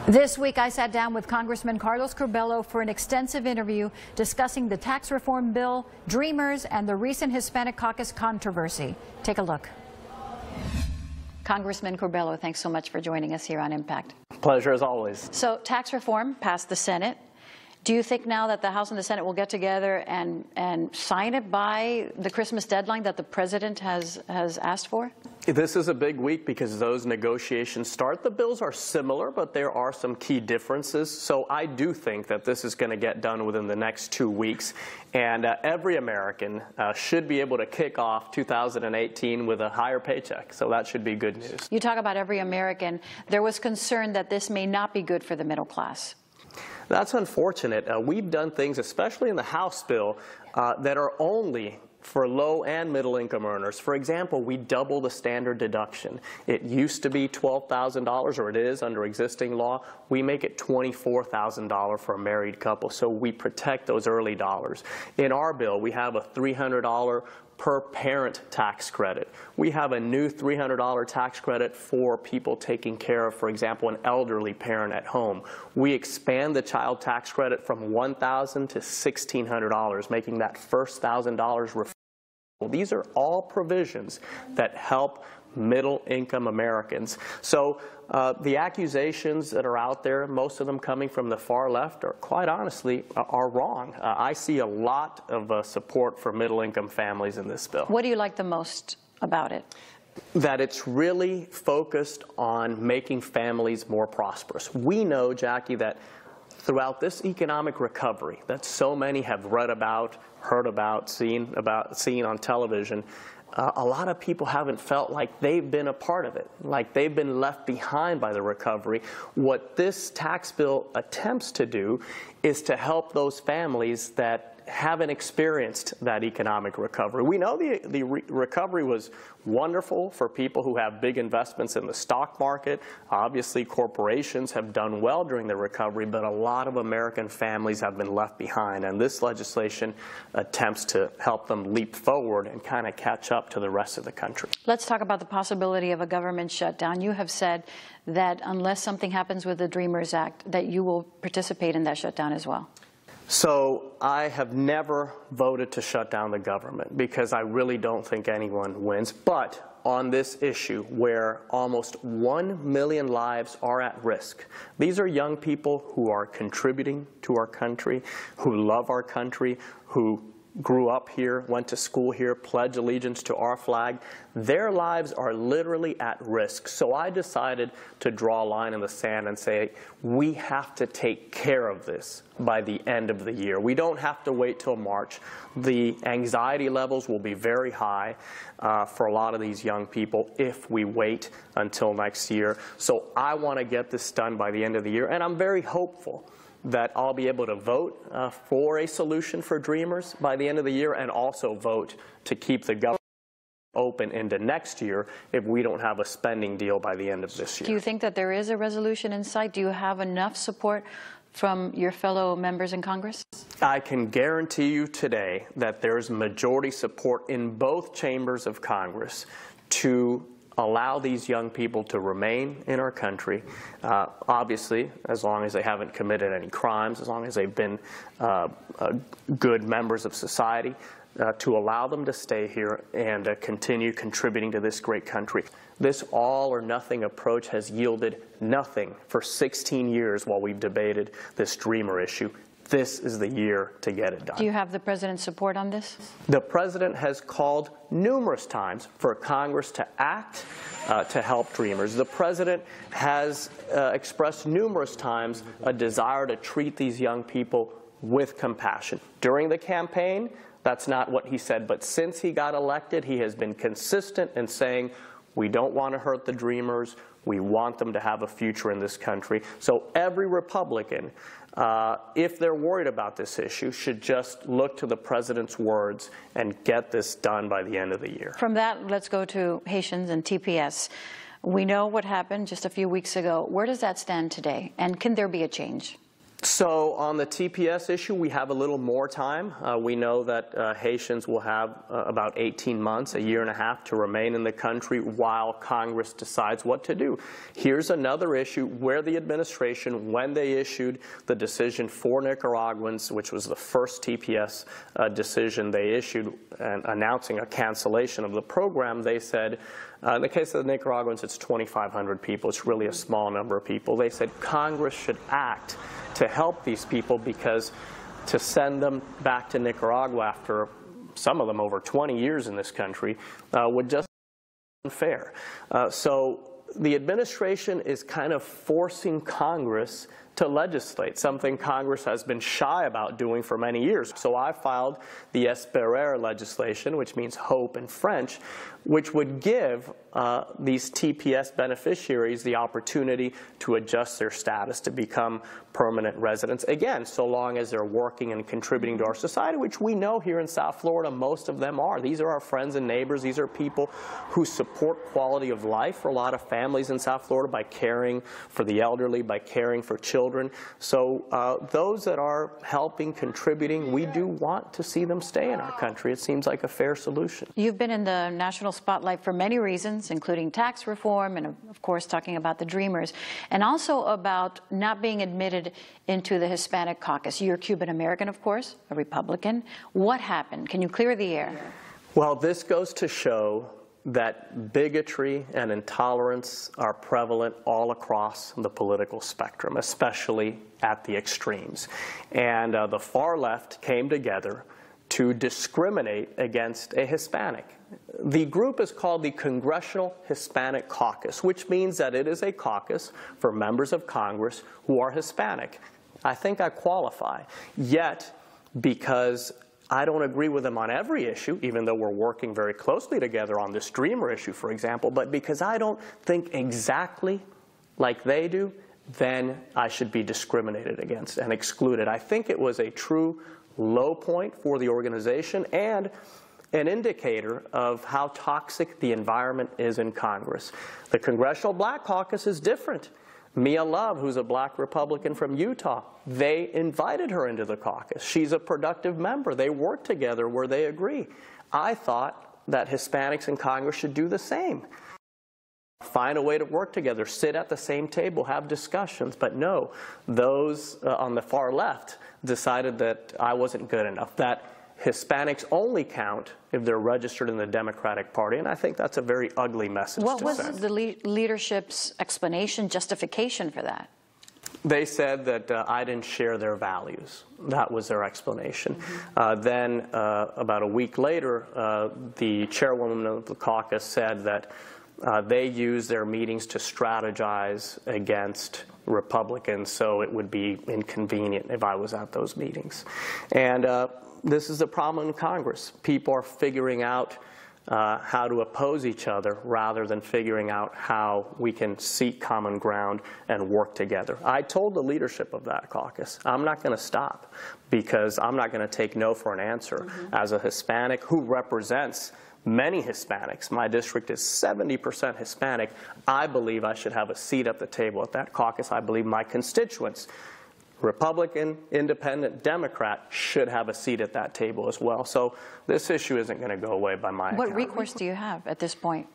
This week, I sat down with Congressman Carlos Curbelo for an extensive interview discussing the tax reform bill, Dreamers, and the recent Hispanic caucus controversy. Take a look. Congressman Curbelo, thanks so much for joining us here on Impact. Pleasure as always. So, tax reform passed the Senate. Do you think now that the House and the Senate will get together and sign it by the Christmas deadline that the President has asked for? This is a big week because those negotiations start. The bills are similar, but there are some key differences. So I do think that this is going to get done within the next 2 weeks. And every American should be able to kick off 2018 with a higher paycheck. So that should be good news. You talk about every American. There was concern that this may not be good for the middle class. That's unfortunate. We've done things, especially in the House bill, that are only for low and middle income earners. For example, we double the standard deduction. It used to be $12,000, or it is under existing law. We make it $24,000 for a married couple, so we protect those early dollars. In our bill, we have a $300 per parent tax credit. We have a new $300 tax credit for people taking care of, for example, an elderly parent at home. We expand the child tax credit from $1,000 to $1,600, making that first $1,000 refundable. These are all provisions that help middle-income Americans. So the accusations that are out there, most of them coming from the far left, are quite honestly are wrong. I see a lot of support for middle-income families in this bill. What do you like the most about it? That it's really focused on making families more prosperous. We know, Jackie, that throughout this economic recovery that so many have read about, heard about, seen on television, a lot of people haven't felt like they've been a part of it, like they've been left behind by the recovery. What this tax bill attempts to do is to help those families that haven't experienced that economic recovery. We know the recovery was wonderful for people who have big investments in the stock market. Obviously, corporations have done well during the recovery, but a lot of American families have been left behind, and this legislation attempts to help them leap forward and kind of catch up to the rest of the country. Let's talk about the possibility of a government shutdown. You have said that unless something happens with the Dreamers Act, that you will participate in that shutdown as well. So I have never voted to shut down the government because I really don't think anyone wins. But on this issue where almost 1 million lives are at risk, these are young people who are contributing to our country, who love our country, who grew up here, went to school here, pledged allegiance to our flag. Their lives are literally at risk. So I decided to draw a line in the sand and say, we have to take care of this by the end of the year. We don't have to wait till March. The anxiety levels will be very high for a lot of these young people if we wait until next year. So I want to get this done by the end of the year, and I'm very hopeful that I'll be able to vote for a solution for Dreamers by the end of the year, and also vote to keep the government open into next year if we don't have a spending deal by the end of this year. Do you think that there is a resolution in sight? Do you have enough support from your fellow members in Congress? I can guarantee you today that there's majority support in both chambers of Congress to allow these young people to remain in our country, obviously, as long as they haven't committed any crimes, as long as they've been good members of society, to allow them to stay here and continue contributing to this great country. This all-or-nothing approach has yielded nothing for 16 years while we've debated this Dreamer issue. This is the year to get it done. Do you have the President's support on this? The President has called numerous times for Congress to act to help Dreamers. The President has expressed numerous times a desire to treat these young people with compassion. During the campaign, that's not what he said, but since he got elected, he has been consistent in saying, we don't want to hurt the Dreamers. We want them to have a future in this country. So every Republican, if they're worried about this issue, should just look to the President's words and get this done by the end of the year. From that, let's go to Haitians and TPS. We know what happened just a few weeks ago. Where does that stand today? And can there be a change? So on the TPS issue, we have a little more time. We know that Haitians will have about 18 months, a year and a half to remain in the country while Congress decides what to do. Here's another issue where the administration, when they issued the decision for Nicaraguans, which was the first TPS decision they issued announcing a cancellation of the program, they said, in the case of the Nicaraguans, it's 2,500 people. It's really a small number of people. They said Congress should act to help these people, because to send them back to Nicaragua after some of them over 20 years in this country would just be unfair. So the administration is kind of forcing Congress to legislate, something Congress has been shy about doing for many years. So I filed the Esperer legislation, which means hope in French, which would give these TPS beneficiaries the opportunity to adjust their status to become permanent residents, again, so long as they're working and contributing to our society, which we know here in South Florida most of them are. These are our friends and neighbors. These are people who support quality of life for a lot of families in South Florida by caring for the elderly, by caring for children. So those that are helping, contributing, we do want to see them stay in our country. It seems like a fair solution. You've been in the national spotlight for many reasons, including tax reform and, of course, talking about the Dreamers, and also about not being admitted into the Hispanic caucus. You're Cuban-American, of course, a Republican. What happened? Can you clear the air? Well, this goes to show that bigotry and intolerance are prevalent all across the political spectrum, especially at the extremes. And the far left came together to discriminate against a Hispanic. The group is called the Congressional Hispanic Caucus, which means that it is a caucus for members of Congress who are Hispanic. I think I qualify. Yet, because I don't agree with them on every issue, even though we're working very closely together on this Dreamer issue, for example, but because I don't think exactly like they do, then I should be discriminated against and excluded. I think it was a true low point for the organization and an indicator of how toxic the environment is in Congress. The Congressional Black Caucus is different. Mia Love, who's a black Republican from Utah, they invited her into the caucus. She's a productive member. They work together where they agree. I thought that Hispanics in Congress should do the same. Find a way to work together, sit at the same table, have discussions. But no, those on the far left decided that I wasn't good enough, that Hispanics only count if they're registered in the Democratic Party, and I think that's a very ugly message to send. What was the leadership's explanation, justification for that? They said that I didn't share their values. That was their explanation. Then, about a week later, the chairwoman of the caucus said that they use their meetings to strategize against Republicans, so it would be inconvenient if I was at those meetings. And this is the problem in Congress. People are figuring out how to oppose each other rather than figuring out how we can seek common ground and work together. I told the leadership of that caucus, I'm not going to stop because I'm not going to take no for an answer. As a Hispanic who represents many Hispanics, my district is 70% Hispanic, I believe I should have a seat at the table at that caucus. I believe my constituents, Republican, Independent, Democrat, should have a seat at that table as well. So this issue isn't going to go away by my account. What recourse do you have at this point?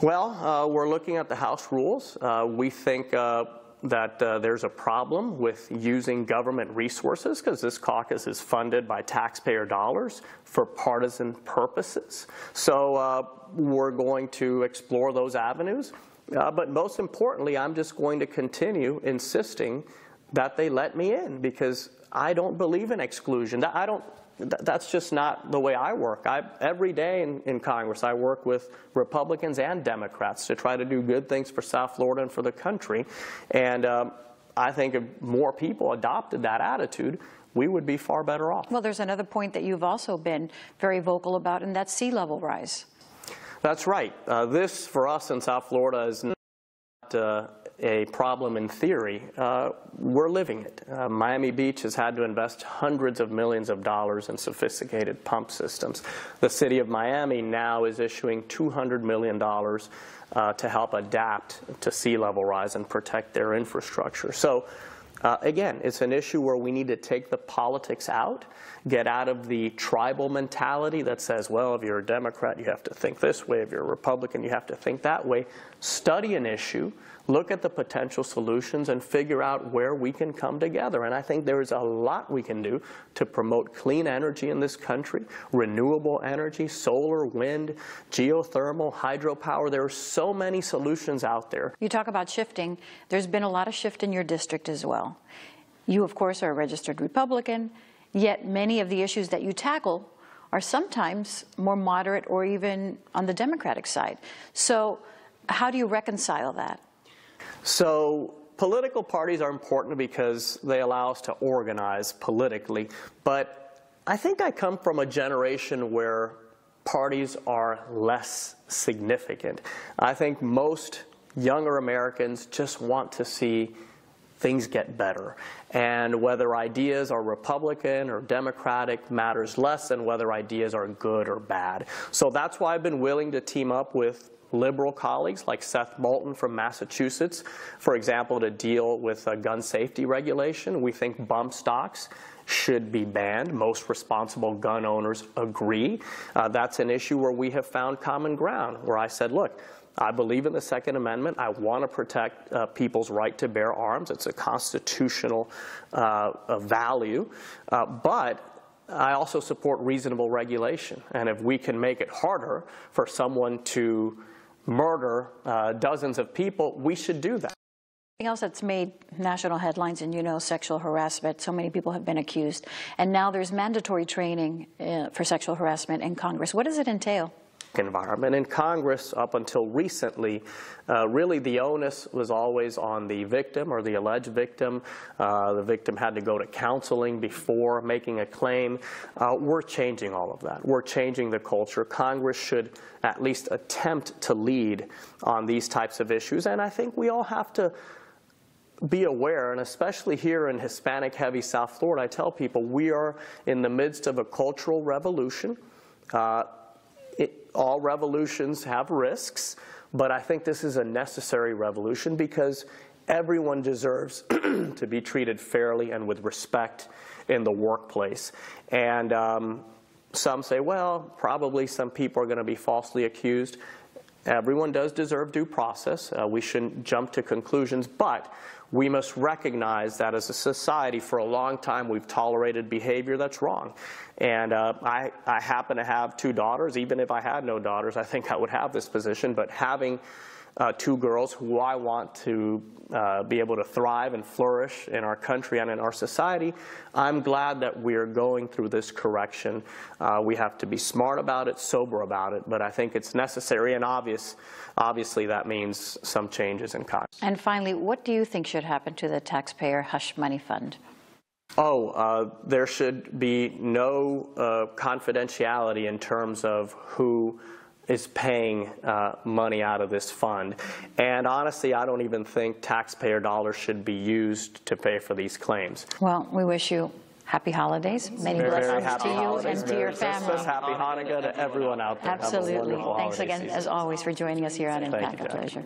Well, we're looking at the House rules. We think that there's a problem with using government resources because this caucus is funded by taxpayer dollars for partisan purposes. So we're going to explore those avenues. But most importantly, I'm just going to continue insisting that they let me in because I don't believe in exclusion. That's just not the way I work. Every day in Congress, I work with Republicans and Democrats to try to do good things for South Florida and for the country. And I think if more people adopted that attitude, we would be far better off. Well, there's another point that you've also been very vocal about, and that's sea level rise. That's right. This, for us in South Florida, is not a problem in theory. We're living it. Miami Beach has had to invest hundreds of millions of dollars in sophisticated pump systems. The city of Miami now is issuing $200 million to help adapt to sea level rise and protect their infrastructure. So Again, it's an issue where we need to take the politics out, get out of the tribal mentality that says, well, if you're a Democrat, you have to think this way. If you're a Republican, you have to think that way. Study an issue, look at the potential solutions, and figure out where we can come together. And I think there is a lot we can do to promote clean energy in this country, renewable energy, solar, wind, geothermal, hydropower. There are so many solutions out there. You talk about shifting. There's been a lot of shift in your district as well. You, of course, are a registered Republican, yet many of the issues that you tackle are sometimes more moderate or even on the Democratic side. So how do you reconcile that? So political parties are important because they allow us to organize politically, but I think I come from a generation where parties are less significant. I think most younger Americans just want to see things get better. And whether ideas are Republican or Democratic matters less than whether ideas are good or bad. So that's why I've been willing to team up with liberal colleagues like Seth Moulton from Massachusetts, for example, to deal with gun safety regulation. We think bump stocks should be banned. Most responsible gun owners agree. That's an issue where we have found common ground, where I said, look, I believe in the Second Amendment. I want to protect people's right to bear arms. It's a constitutional value. But I also support reasonable regulation. And if we can make it harder for someone to murder dozens of people, we should do that. Something else that's made national headlines, and you know, sexual harassment. So many people have been accused. And now there's mandatory training for sexual harassment in Congress. What does it entail? Environment. In Congress, up until recently, really the onus was always on the victim or the alleged victim. The victim had to go to counseling before making a claim. We're changing all of that. We're changing the culture. Congress should at least attempt to lead on these types of issues, and I think we all have to be aware, and especially here in Hispanic-heavy South Florida, I tell people we are in the midst of a cultural revolution. All revolutions have risks, but I think this is a necessary revolution because everyone deserves to be treated fairly and with respect in the workplace. And some say, well, probably some people are going to be falsely accused. Everyone does deserve due process. We shouldn't jump to conclusions, but we must recognize that as a society for a long time we've tolerated behavior that's wrong. And I happen to have 2 daughters. Even if I had no daughters, I think I would have this position. But having 2 girls who I want to be able to thrive and flourish in our country and in our society, I'm glad that we're going through this correction. We have to be smart about it, sober about it, but I think it's necessary, and obviously that means some changes in Congress. And finally, what do you think should happen to the taxpayer hush money fund? There should be no confidentiality in terms of who is paying money out of this fund. And honestly, I don't even think taxpayer dollars should be used to pay for these claims. Well, we wish you happy holidays. Many blessings to you and to your family. Happy Hanukkah to everyone out there. Absolutely. Thanks again, as always, for joining us here on Impact. A pleasure.